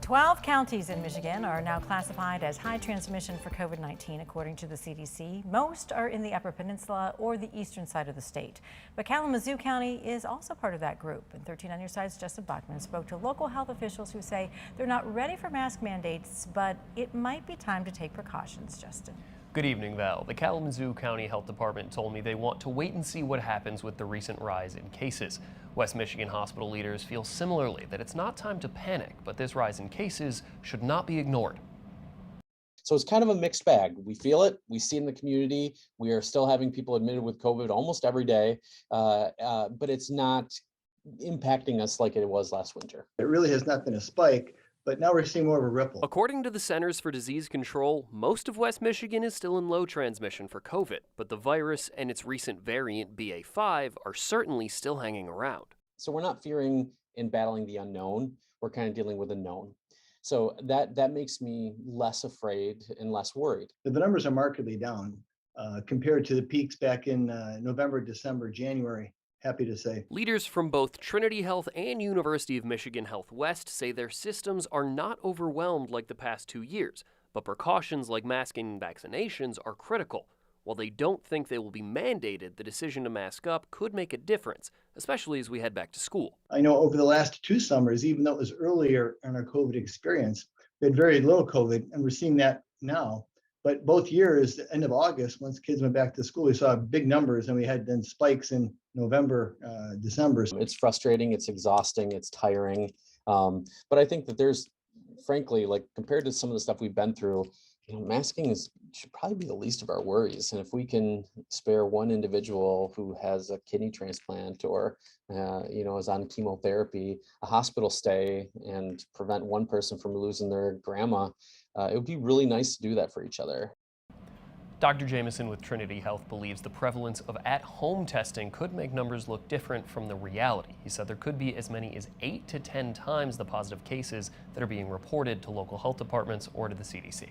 12 counties in Michigan are now classified as high transmission for COVID-19, according to the CDC. Most are in the Upper Peninsula or the eastern side of the state. But Kalamazoo County is also part of that group. And 13 on your side's Justin Bachman spoke to local health officials who say they're not ready for mask mandates, but it might be time to take precautions. Justin. Good evening, Val. The Kalamazoo County Health Department told me they want to wait and see what happens with the recent rise in cases. West Michigan hospital leaders feel similarly that it's not time to panic, but this rise in cases should not be ignored. So it's kind of a mixed bag. We feel it, we see it in the community. We are still having people admitted with COVID almost every day, but it's not impacting us like it was last winter. It really has not been a spike, but now we're seeing more of a ripple. According to the Centers for Disease Control, most of West Michigan is still in low transmission for COVID, but the virus and its recent variant BA.5 are certainly still hanging around. So we're not fearing and battling the unknown. We're kind of dealing with a known. So that makes me less afraid and less worried. The numbers are markedly down compared to the peaks back in November, December, January. Happy to say. Leaders from both Trinity Health and University of Michigan Health West say their systems are not overwhelmed like the past 2 years, but precautions like masking and vaccinations are critical. While they don't think they will be mandated, the decision to mask up could make a difference, especially as we head back to school. I know over the last 2 summers, even though it was earlier in our COVID experience, we had very little COVID, and we're seeing that now. But both years, the end of August, once kids went back to school, we saw big numbers, and we had then spikes in November, December. It's frustrating, it's exhausting, it's tiring. But I think that there's, frankly, like compared to some of the stuff we've been through, masking should probably be the least of our worries. And if we can spare one individual who has a kidney transplant or, is on chemotherapy, a hospital stay, and prevent one person from losing their grandma, it would be really nice to do that for each other. Dr. Jameson with Trinity Health believes the prevalence of at-home testing could make numbers look different from the reality. He said there could be as many as 8 to 10 times the positive cases that are being reported to local health departments or to the CDC.